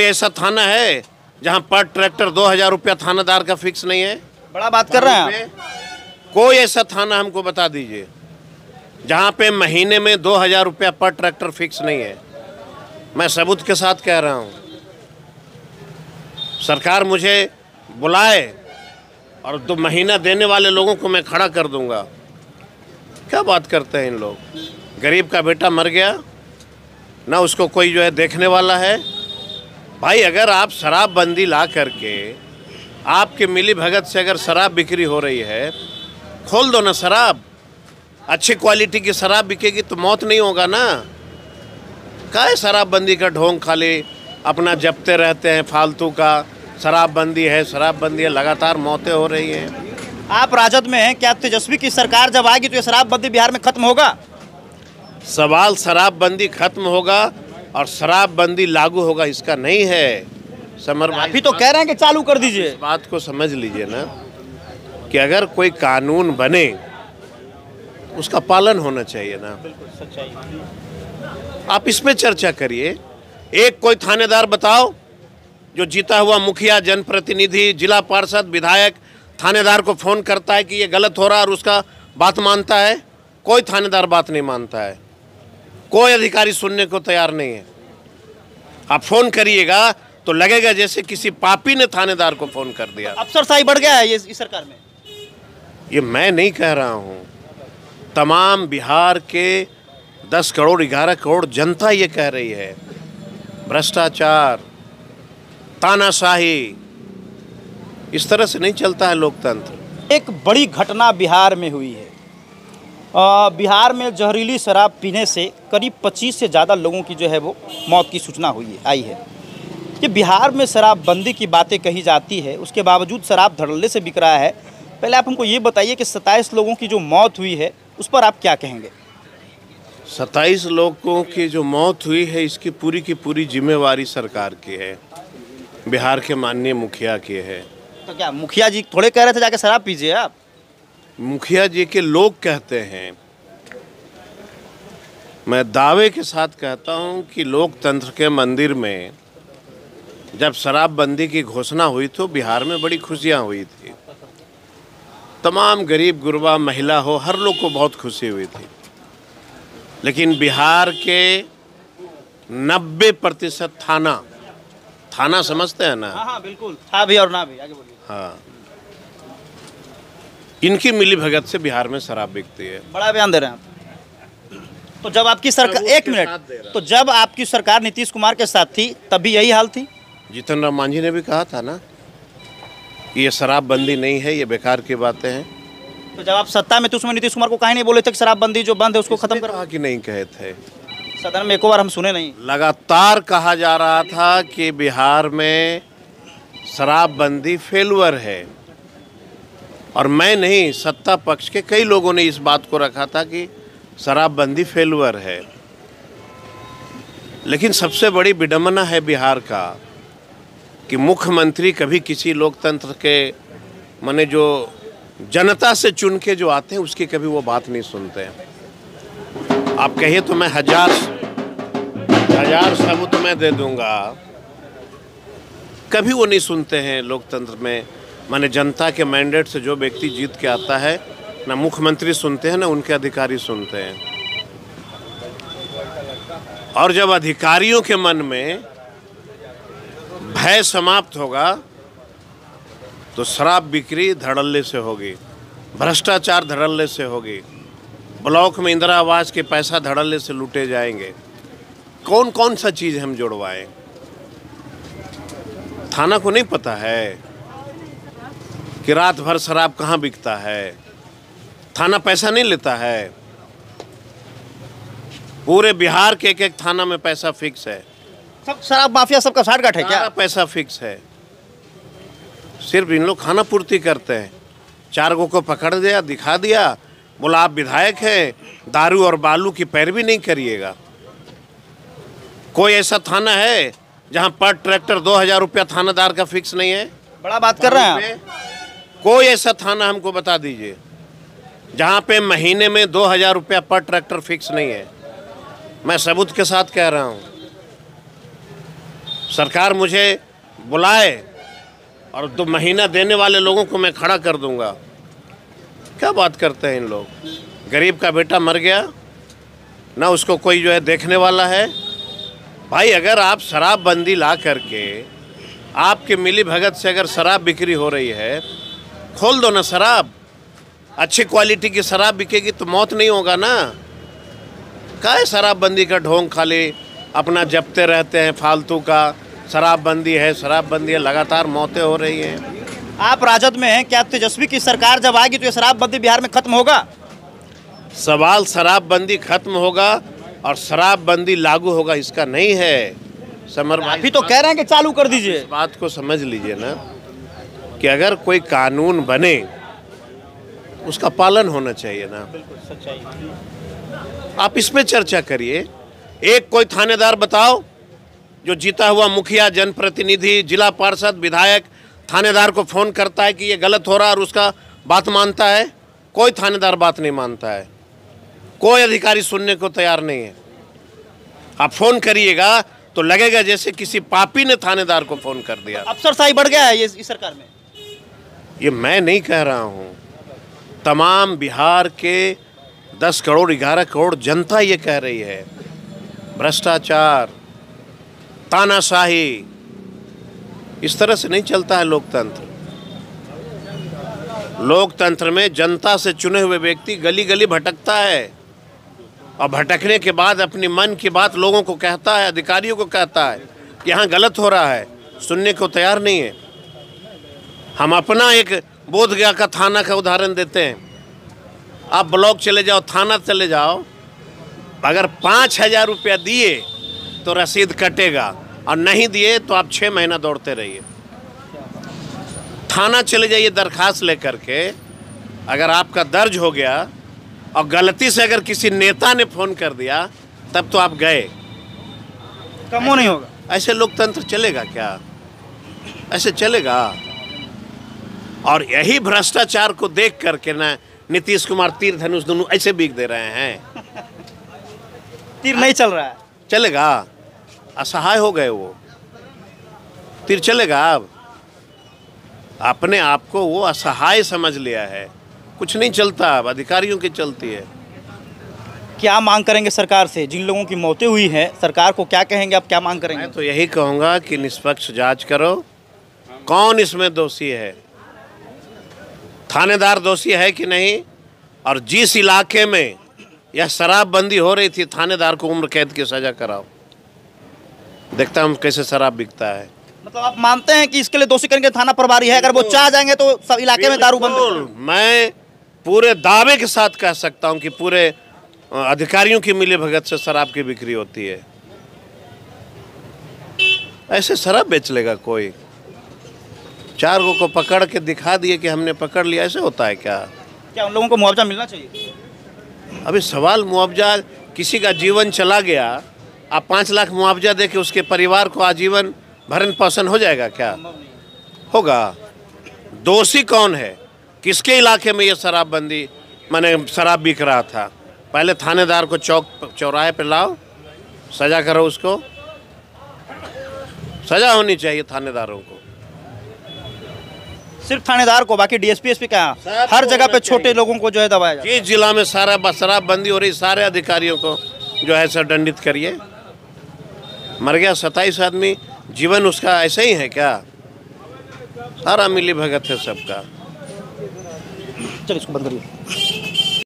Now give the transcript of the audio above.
कोई ऐसा थाना है जहां पर ट्रैक्टर 2000 रुपया थानादार का फिक्स नहीं है? बड़ा बात कर रहे हैं आप। कोई ऐसा थाना हमको बता दीजिए जहां पे महीने में 2000 रुपया पर ट्रैक्टर फिक्स नहीं है। मैं सबूत के साथ कह रहा हूं। सरकार मुझे बुलाए और 2 महीना देने वाले लोगों को मैं खड़ा कर दूंगा। क्या बात करते हैं इन लोग। गरीब का बेटा मर गया ना, उसको कोई जो है देखने वाला है। भाई अगर आप शराबबंदी ला करके आपके मिली भगत से अगर शराब बिक्री हो रही है, खोल दो ना शराब। अच्छी क्वालिटी की शराब बिकेगी तो मौत नहीं होगा ना। क्या है शराबबंदी का ढोंग, खाली अपना जपते रहते हैं फालतू का। शराबबंदी है, शराबबंदी है, लगातार मौतें हो रही हैं। आप राजद में हैं, क्या तेजस्वी की सरकार जब आएगी तो ये शराबबंदी बिहार में खत्म होगा? सवाल शराबबंदी खत्म होगा और शराबबंदी लागू होगा इसका नहीं है। समर भाई अभी तो कह रहे हैं कि चालू कर दीजिए। इस बात को समझ लीजिए ना कि अगर कोई कानून बने उसका पालन होना चाहिए ना। आप इस पे चर्चा करिए। एक कोई थानेदार बताओ जो जीता हुआ मुखिया, जनप्रतिनिधि, जिला पार्षद, विधायक थानेदार को फोन करता है कि ये गलत हो रहा है और उसका बात मानता है? कोई थानेदार बात नहीं मानता है। कोई अधिकारी सुनने को तैयार नहीं है। आप फोन करिएगा तो लगेगा जैसे किसी पापी ने थानेदार को फोन कर दिया। अफसरशाही बढ़ गया है ये इस सरकार में। ये मैं नहीं कह रहा हूँ, तमाम बिहार के 10 करोड़ 11 करोड़ जनता ये कह रही है। भ्रष्टाचार, तानाशाही, इस तरह से नहीं चलता है लोकतंत्र। एक बड़ी घटना बिहार में हुई है। बिहार में जहरीली शराब पीने से करीब 25 से ज़्यादा लोगों की जो है वो मौत की सूचना आई है। कि बिहार में शराबबंदी की बातें कही जाती है, उसके बावजूद शराब धड़ल्ले से बिक रहा है। पहले आप हमको ये बताइए कि 27 लोगों की जो मौत हुई है उस पर आप क्या कहेंगे? 27 लोगों की जो मौत हुई है इसकी पूरी की पूरी जिम्मेवारी सरकार की है, बिहार के माननीय मुखिया की है। तो क्या मुखिया जी थोड़े कह रहे थे जाके शराब पीजिए आप? मुखिया जी के लोग कहते हैं। मैं दावे के साथ कहता हूं कि लोकतंत्र के मंदिर में जब शराबबंदी की घोषणा हुई तो बिहार में बड़ी खुशियां हुई थी। तमाम गरीब गुरबा, महिला हो, हर लोग को बहुत खुशी हुई थी। लेकिन बिहार के 90% थाना समझते हैं ना? हाँ बिल्कुल, था भी और ना भी। आगे बोलिए। हाँ, इनकी मिली भगत से बिहार में शराब बिकती है। बड़ा बयान दे रहे हैं आप। तो जब आपकी सरकार, एक मिनट, तो जब आपकी सरकार नीतीश कुमार के साथ थी तब भी यही हाल थी? जीतन राम मांझी ने भी कहा था ना कि ये शराबबंदी नहीं है, ये बेकार की बातें हैं। तो जब आप सत्ता में थे उसमें नीतीश कुमार को काहे नहीं बोले थे कि शराबबंदी जो बंद है उसको खत्म करो? कि नहीं कहे थे सदन में, एको बार हम सुने नहीं। लगातार कहा जा रहा था कि बिहार में शराबबंदी फेलुअर है, और मैं नहीं, सत्ता पक्ष के कई लोगों ने इस बात को रखा था कि शराबबंदी फेलुअर है। लेकिन सबसे बड़ी विडंबना है बिहार का कि मुख्यमंत्री कभी किसी लोकतंत्र के माने जो जनता से चुन के जो आते हैं उसकी कभी वो बात नहीं सुनते हैं। आप कहिए तो मैं हजार सबूत मैं दे दूंगा, कभी वो नहीं सुनते हैं। लोकतंत्र में माने जनता के मैंडेट से जो व्यक्ति जीत के आता है, ना मुख्यमंत्री सुनते हैं ना उनके अधिकारी सुनते हैं। और जब अधिकारियों के मन में भय समाप्त होगा तो शराब बिक्री धड़ल्ले से होगी, भ्रष्टाचार धड़ल्ले से होगी, ब्लॉक में इंदिरा आवास के पैसा धड़ल्ले से लूटे जाएंगे। कौन कौन सा चीज़ हम जुड़वाएं? थाना को नहीं पता है कि रात भर शराब कहाँ बिकता है? थाना पैसा नहीं लेता है? पूरे बिहार के एक थाना में पैसा फिक्स है। सब शराब माफिया सबका साठगांठ है क्या? पैसा फिक्स है। सिर्फ इन लोग खाना पूर्ति करते हैं। 4 को पकड़ दिया, दिखा दिया, बोला आप विधायक हैं, दारू और बालू की पैरवी नहीं करिएगा। कोई ऐसा थाना है जहां पर ट्रैक्टर 2000 रुपया थानादार का फिक्स नहीं है? बड़ा बात कर रहे हैं आप। कोई ऐसा थाना हमको बता दीजिए जहां पे महीने में 2000 रुपया पर ट्रैक्टर फिक्स नहीं है। मैं सबूत के साथ कह रहा हूं। सरकार मुझे बुलाए और 2 महीना देने वाले लोगों को मैं खड़ा कर दूंगा। क्या बात करते हैं इन लोग। गरीब का बेटा मर गया, ना उसको कोई जो है देखने वाला है। भाई अगर आप शराबबंदी ला करके आपके मिली भगत से अगर शराब बिक्री हो रही है, खोल दो ना शराब। अच्छी क्वालिटी की शराब बिकेगी तो मौत नहीं होगा ना। क्या है शराबबंदी का ढोंग, खाली अपना जपते रहते हैं फालतू का। शराबबंदी है, लगातार मौतें हो रही हैं। आप राजद में हैं, क्या तेजस्वी की सरकार जब आएगी तो ये शराबबंदी बिहार में खत्म होगा? सवाल शराबबंदी खत्म होगा और शराबबंदी लागू होगा इसका नहीं है। समर भाई अभी तो कह रहे हैं कि चालू कर दीजिए। इस बात को समझ लीजिए ना कि अगर कोई कानून बने उसका पालन होना चाहिए ना। आप इस पे चर्चा करिए। एक कोई थानेदार बताओ जो जीता हुआ मुखिया, जनप्रतिनिधि, जिला पार्षद, विधायक थानेदार को फ़ोन करता है कि ये गलत हो रहा है और उसका बात मानता है? कोई थानेदार बात नहीं मानता है, कोई अधिकारी सुनने को तैयार नहीं है। आप फ़ोन करिएगा तो लगेगा जैसे किसी पापी ने थानेदार को फ़ोन कर दिया। अफसरशाही बढ़ गया है ये इस सरकार में। ये मैं नहीं कह रहा हूँ, तमाम बिहार के 10 करोड़ 11 करोड़ जनता ये कह रही है। भ्रष्टाचार, तानाशाही, इस तरह से नहीं चलता है लोकतंत्र। लोकतंत्र में जनता से चुने हुए व्यक्ति गली गली भटकता है और भटकने के बाद अपनी मन की बात लोगों को कहता है, अधिकारियों को कहता है कि यहाँ गलत हो रहा है। सुनने को तैयार नहीं है। हम अपना एक बोधगया का थाना का उदाहरण देते हैं। आप ब्लॉक चले जाओ, थाना चले जाओ, अगर 5,000 रुपया दिए तो रसीद कटेगा और नहीं दिए तो आप 6 महीना दौड़ते रहिए। थाना चले जाइए दरखास्त लेकर के, अगर आपका दर्ज हो गया और गलती से अगर किसी नेता ने फ़ोन कर दिया तब तो आप गए। कम नहीं होगा। ऐसे लोकतंत्र चलेगा क्या? ऐसे चलेगा? और यही भ्रष्टाचार को देख करके ना नीतीश कुमार तीर धनुष दोनों ऐसे बीक दे रहे हैं। तीर नहीं चल रहा है। चलेगा? असहाय हो गए वो। तीर चलेगा? अब अपने आप को वो असहाय समझ लिया है। कुछ नहीं चलता, अब अधिकारियों की चलती है। क्या मांग करेंगे सरकार से? जिन लोगों की मौतें हुई हैं, सरकार को क्या कहेंगे? आप क्या मांग करेंगे? मैं तो यही कहूँगा कि निष्पक्ष जांच करो, कौन इसमें दोषी है, थानेदार दोषी है कि नहीं, और जिस इलाके में यह शराबबंदी हो रही थी थानेदार को उम्र कैद की सज़ा कराओ। देखता हूँ कैसे शराब बिकता है। मतलब आप मानते हैं कि इसके लिए दोषी करेंगे थाना प्रभारी है? अगर वो चाह जाएंगे तो सब इलाके में दारू बंद। मैं पूरे दावे के साथ कह सकता हूँ कि पूरे अधिकारियों की मिलीभगत से शराब की बिक्री होती है। ऐसे शराब बेच लेगा कोई? 4 को पकड़ के दिखा दिए कि हमने पकड़ लिया, ऐसे होता है क्या? क्या उन लोगों को मुआवजा मिलना चाहिए? अभी सवाल मुआवजा, किसी का जीवन चला गया, आप 5 लाख मुआवजा दे के उसके परिवार को आजीवन भरण पोषण हो जाएगा क्या? होगा? दोषी कौन है? किसके इलाके में ये शराबबंदी माने शराब बिक रहा था? पहले थानेदार को चौराहे पे लाओ, सजा करो, उसको सजा होनी चाहिए थानेदारों को। सिर्फ थानेदार को, बाकी डीएसपी एसपी क्या हर जगह पे छोटे लोगों को जो है दबाया जाए? जिस जिला में सारा शराबबंदी हो रही, सारे अधिकारियों को जो है सर दंडित करिए। मर गया 27 आदमी, जीवन उसका ऐसे ही है क्या? सारा मिली भगत है सबका। चलिए इसको बंद करिए।